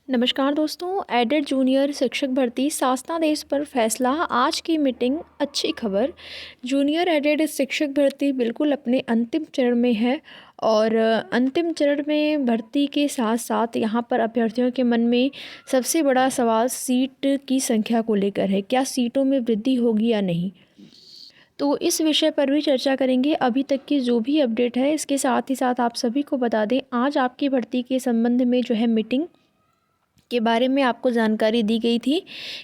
नमस्कार दोस्तों, added junior शिक्षक भर्ती शासनादेश पर फैसला। आज की मीटिंग अच्छी खबर। जूनियर एडेड शिक्षक भर्ती बिल्कुल अपने अंतिम चरण में है और अंतिम चरण में भर्ती के साथ साथ यहाँ पर अभ्यर्थियों के मन में सबसे बड़ा सवाल सीट की संख्या को लेकर है। क्या सीटों में वृद्धि होगी या नहीं, तो इस विषय पर भी चर्चा करेंगे। अभी तक की जो भी अपडेट है, इसके साथ ही साथ आप सभी को बता दें, आज आपकी भर्ती के संबंध में जो है मीटिंग के बारे में आपको जानकारी दी गई थी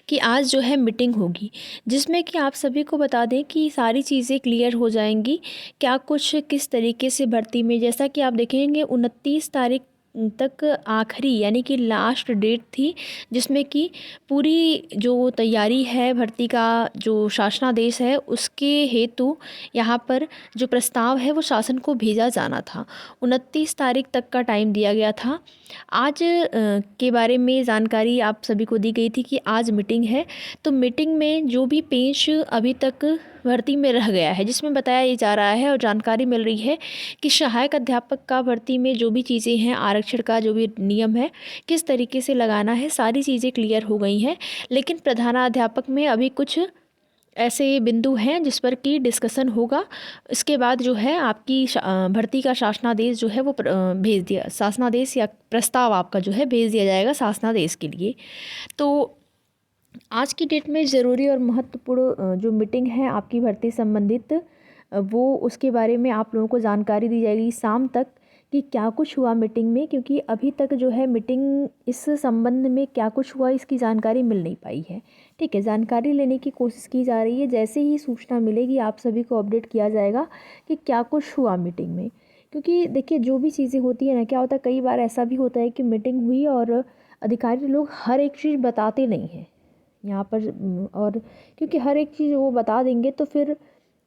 कि आज जो है मीटिंग होगी, जिसमें कि आप सभी को बता दें कि सारी चीज़ें क्लियर हो जाएंगी। क्या कुछ किस तरीके से भर्ती में, जैसा कि आप देखेंगे 29 तारीख तक आखिरी यानी कि लास्ट डेट थी, जिसमें कि पूरी जो तैयारी है भर्ती का, जो शासनादेश है उसके हेतु यहाँ पर जो प्रस्ताव है वो शासन को भेजा जाना था। 29 तारीख तक का टाइम दिया गया था। आज के बारे में जानकारी आप सभी को दी गई थी कि आज मीटिंग है। तो मीटिंग में जो भी पेश अभी तक भर्ती में रह गया है, जिसमें बताया जा रहा है और जानकारी मिल रही है कि सहायक अध्यापक का भर्ती में जो भी चीज़ें हैं, आरक्षण का जो भी नियम है किस तरीके से लगाना है, सारी चीज़ें क्लियर हो गई हैं। लेकिन प्रधानाध्यापक में अभी कुछ ऐसे बिंदु हैं जिस पर कि डिस्कशन होगा। इसके बाद जो है आपकी भर्ती का शासनादेश जो है वो भेज दिया, शासनादेश या प्रस्ताव आपका जो है भेज दिया जाएगा शासनादेश के लिए। तो आज की डेट में ज़रूरी और महत्वपूर्ण जो मीटिंग है आपकी भर्ती संबंधित, वो उसके बारे में आप लोगों को जानकारी दी जाएगी शाम तक कि क्या कुछ हुआ मीटिंग में, क्योंकि अभी तक जो है मीटिंग इस संबंध में क्या कुछ हुआ इसकी जानकारी मिल नहीं पाई है। ठीक है, जानकारी लेने की कोशिश की जा रही है। जैसे ही सूचना मिलेगी आप सभी को अपडेट किया जाएगा कि क्या कुछ हुआ मीटिंग में। क्योंकि देखिए, जो भी चीज़ें होती है ना, क्या होता है कई बार ऐसा भी होता है कि मीटिंग हुई और अधिकारी लोग हर एक चीज़ बताते नहीं हैं यहाँ पर, और क्योंकि हर एक चीज़ वो बता देंगे तो फिर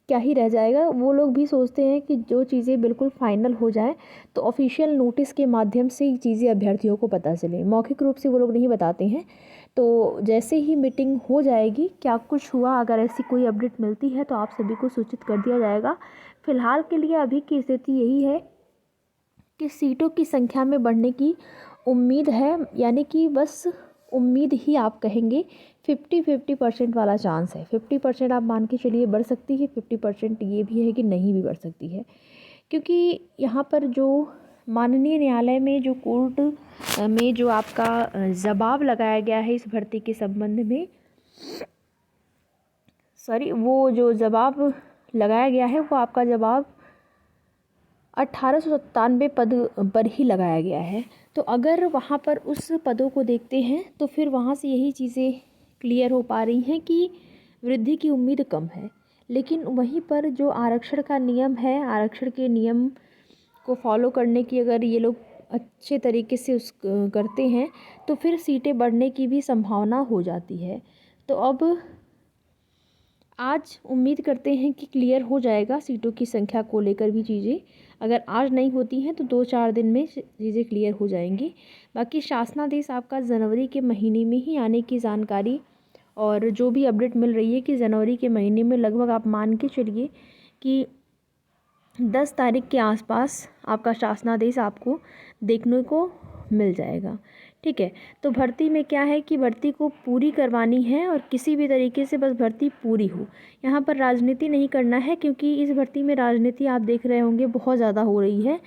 क्या ही रह जाएगा। वो लोग भी सोचते हैं कि जो चीज़ें बिल्कुल फाइनल हो जाएं तो ऑफिशियल नोटिस के माध्यम से ही चीज़ें अभ्यर्थियों को पता चले, मौखिक रूप से वो लोग नहीं बताते हैं। तो जैसे ही मीटिंग हो जाएगी, क्या कुछ हुआ, अगर ऐसी कोई अपडेट मिलती है तो आप सभी को सूचित कर दिया जाएगा। फ़िलहाल के लिए अभी की स्थिति यही है कि सीटों की संख्या में बढ़ने की उम्मीद है, यानी कि बस उम्मीद ही आप कहेंगे। 50-50% वाला चांस है। 50% आप मान के चलिए बढ़ सकती है, 50% ये भी है कि नहीं भी बढ़ सकती है। क्योंकि यहाँ पर जो माननीय न्यायालय में जो कोर्ट में जो आपका जवाब लगाया गया है इस भर्ती के संबंध में, वो जो जवाब लगाया गया है वो आपका जवाब 1897 पद पर ही लगाया गया है। तो अगर वहाँ पर उस पदों को देखते हैं तो फिर वहाँ से यही चीज़ें क्लियर हो पा रही हैं कि वृद्धि की उम्मीद कम है। लेकिन वहीं पर जो आरक्षण का नियम है, आरक्षण के नियम को फॉलो करने की अगर ये लोग अच्छे तरीके से करते हैं तो फिर सीटें बढ़ने की भी संभावना हो जाती है। तो अब आज उम्मीद करते हैं कि क्लियर हो जाएगा सीटों की संख्या को लेकर भी चीज़ें। अगर आज नहीं होती हैं तो 2-4 दिन में चीज़ें क्लियर हो जाएंगी। बाकी शासनादेश आपका जनवरी के महीने में ही आने की जानकारी और जो भी अपडेट मिल रही है कि जनवरी के महीने में लगभग आप मान के चलिए कि 10 तारीख के आसपास आपका शासनादेश आपको देखने को मिल जाएगा। ठीक है, तो भर्ती में क्या है कि भर्ती को पूरी करवानी है और किसी भी तरीके से बस भर्ती पूरी हो। यहाँ पर राजनीति नहीं करना है, क्योंकि इस भर्ती में राजनीति आप देख रहे होंगे बहुत ज़्यादा हो रही है।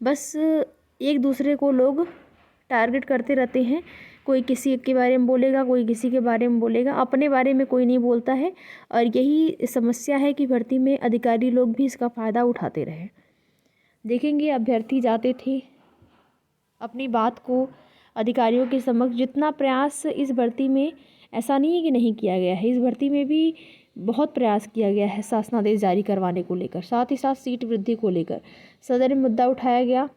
बस एक दूसरे को लोग टारगेट करते रहते हैं। कोई किसी के बारे में बोलेगा, कोई किसी के बारे में बोलेगा, अपने बारे में कोई नहीं बोलता है। और यही समस्या है कि भर्ती में अधिकारी लोग भी इसका फ़ायदा उठाते रहे। देखेंगे, अभ्यर्थी जाते थे अपनी बात को अधिकारियों के समक्ष, जितना प्रयास इस भर्ती में, ऐसा नहीं है कि नहीं किया गया है, इस भर्ती में भी बहुत प्रयास किया गया है शासनादेश जारी करवाने को लेकर, साथ ही साथ सीट वृद्धि को लेकर सदन में मुद्दा उठाया गया।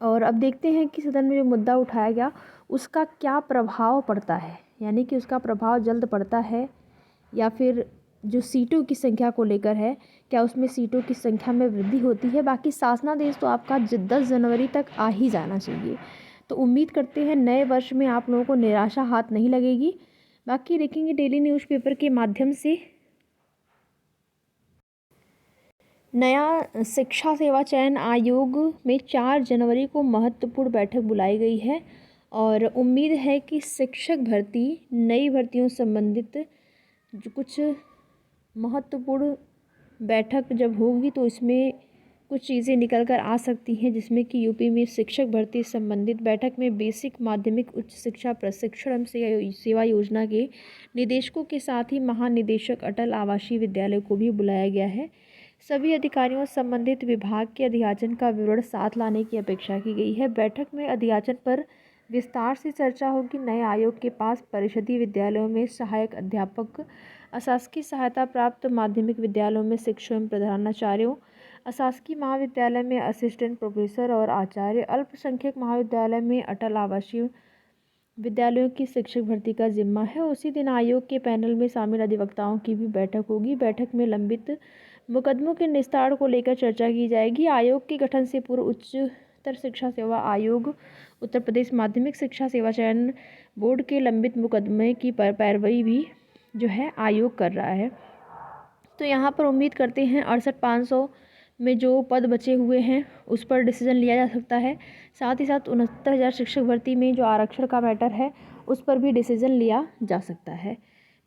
और अब देखते हैं कि सदन में जो मुद्दा उठाया गया उसका क्या प्रभाव पड़ता है, यानी कि उसका प्रभाव जल्द पड़ता है या फिर जो सीटों की संख्या को लेकर है, क्या उसमें सीटों की संख्या में वृद्धि होती है। बाकी शासनादेश तो आपका 10 जनवरी तक आ ही जाना चाहिए। तो उम्मीद करते हैं नए वर्ष में आप लोगों को निराशा हाथ नहीं लगेगी। बाकी देखेंगे डेली न्यूज़पेपर के माध्यम से नया शिक्षा सेवा चयन आयोग में 4 जनवरी को महत्वपूर्ण बैठक बुलाई गई है और उम्मीद है कि शिक्षक भर्ती नई भर्तियों संबंधित जो कुछ महत्वपूर्ण बैठक जब होगी तो इसमें कुछ चीज़ें निकल कर आ सकती हैं, जिसमें कि यूपी में शिक्षक भर्ती संबंधित बैठक में बेसिक माध्यमिक उच्च शिक्षा प्रशिक्षण एवं सेवा योजना के निदेशकों के साथ ही महानिदेशक अटल आवासीय विद्यालय को भी बुलाया गया है। सभी अधिकारियों संबंधित विभाग के अध्याचन का विवरण साथ लाने की अपेक्षा की गई है। बैठक में अध्याचन पर विस्तार से चर्चा होगी। नए आयोग के पास परिषदीय विद्यालयों में सहायक अध्यापक, अशासकीय सहायता प्राप्त माध्यमिक विद्यालयों में शिक्षक एवं प्रधानाचार्यों, अशासकीय महाविद्यालय में असिस्टेंट प्रोफेसर और आचार्य, अल्पसंख्यक महाविद्यालय में अटल आवासीय विद्यालयों की शिक्षक भर्ती का जिम्मा है। उसी दिन आयोग के पैनल में शामिल अधिवक्ताओं की भी बैठक होगी। बैठक में लंबित मुकदमों के निस्तारण को लेकर चर्चा की जाएगी। आयोग के गठन से पूर्व उच्चतर शिक्षा सेवा आयोग, उत्तर प्रदेश माध्यमिक शिक्षा सेवा चयन बोर्ड के लंबित मुकदमे की पैरवी भी जो है आयोग कर रहा है। तो यहाँ पर उम्मीद करते हैं 68,500 में जो पद बचे हुए हैं उस पर डिसीजन लिया जा सकता है। साथ ही साथ 69,000 शिक्षक भर्ती में जो आरक्षण का मैटर है उस पर भी डिसीजन लिया जा सकता है।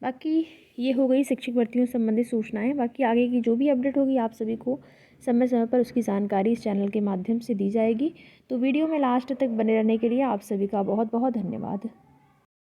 बाकी ये हो गई शिक्षक भर्तियों संबंधित सूचनाएं। बाकी आगे की जो भी अपडेट होगी आप सभी को समय समय पर उसकी जानकारी इस चैनल के माध्यम से दी जाएगी। तो वीडियो में लास्ट तक बने रहने के लिए आप सभी का बहुत बहुत धन्यवाद।